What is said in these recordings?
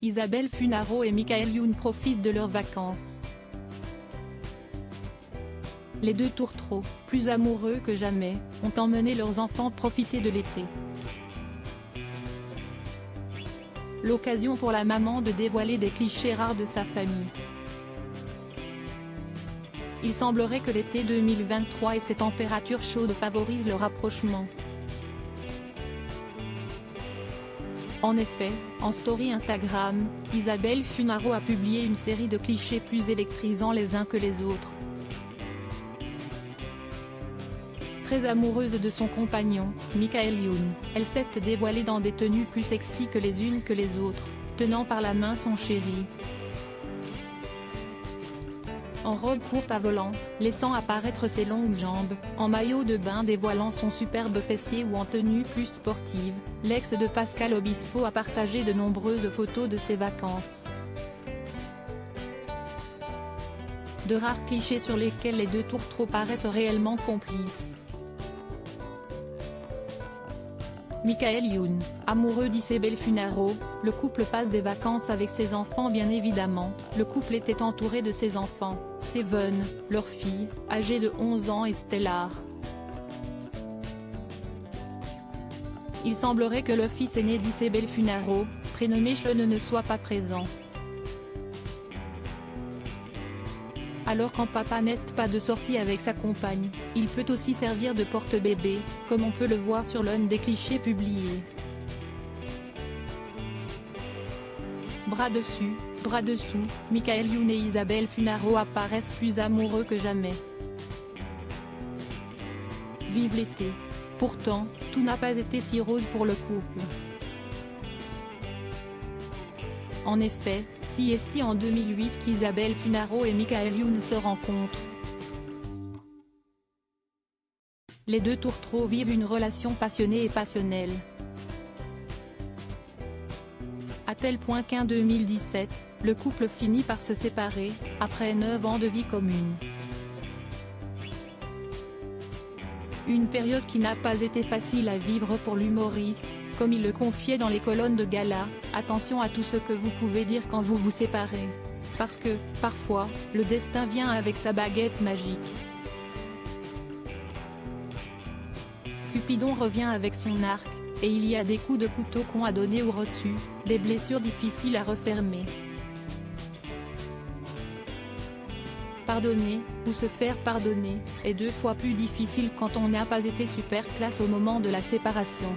Isabelle Funaro et Michael Youn profitent de leurs vacances. Les deux tourtereaux, plus amoureux que jamais, ont emmené leurs enfants profiter de l'été. L'occasion pour la maman de dévoiler des clichés rares de sa famille. Il semblerait que l'été 2023 et ses températures chaudes favorisent le rapprochement. En effet, en story Instagram, Isabelle Funaro a publié une série de clichés plus électrisants les uns que les autres. Très amoureuse de son compagnon, Michael Youn, elle s'est dévoilée dans des tenues plus sexy que les unes que les autres, tenant par la main son chéri. En robe courte à volant, laissant apparaître ses longues jambes, en maillot de bain dévoilant son superbe fessier ou en tenue plus sportive, l'ex de Pascal Obispo a partagé de nombreuses photos de ses vacances. De rares clichés sur lesquels les deux tourtereaux paraissent réellement complices. Michael Youn, amoureux d'Isabelle Funaro, le couple passe des vacances avec ses enfants bien évidemment, le couple était entouré de ses enfants, Seven, leur fille, âgée de 11 ans et Stellar. Il semblerait que le fils aîné d'Isabelle Funaro, prénommé Sean, ne soit pas présent. Alors quand papa n'est pas de sortie avec sa compagne, il peut aussi servir de porte-bébé, comme on peut le voir sur l'un des clichés publiés. Bras dessus, bras dessous, Michael Youn et Isabelle Funaro apparaissent plus amoureux que jamais. Vive l'été. Pourtant, tout n'a pas été si rose pour le couple. En effet, c'est en 2008 qu'Isabelle Funaro et Michael Youn se rencontrent. Les deux tourtereaux vivent une relation passionnée et passionnelle. À tel point qu'en 2017, le couple finit par se séparer, après 9 ans de vie commune. Une période qui n'a pas été facile à vivre pour l'humoriste, comme il le confiait dans les colonnes de gala, attention à tout ce que vous pouvez dire quand vous vous séparez. Parce que, parfois, le destin vient avec sa baguette magique. Cupidon revient avec son arc, et il y a des coups de couteau qu'on a donnés ou reçus, des blessures difficiles à refermer. Pardonner, ou se faire pardonner, est 2 fois plus difficile quand on n'a pas été super classe au moment de la séparation.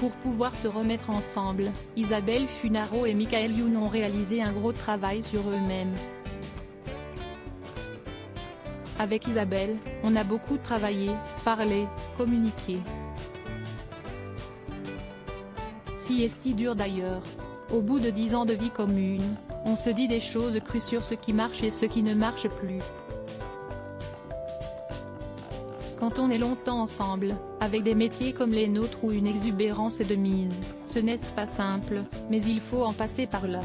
Pour pouvoir se remettre ensemble, Isabelle Funaro et Michael Youn ont réalisé un gros travail sur eux-mêmes. Avec Isabelle, on a beaucoup travaillé, parlé, communiqué. C'est dur d'ailleurs. Au bout de 10 ans de vie commune, on se dit des choses crues sur ce qui marche et ce qui ne marche plus. Quand on est longtemps ensemble, avec des métiers comme les nôtres où une exubérance est de mise, ce n'est pas simple, mais il faut en passer par là.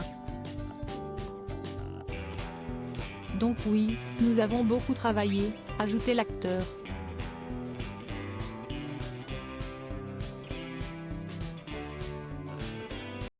Donc oui, nous avons beaucoup travaillé, ajoutait l'acteur.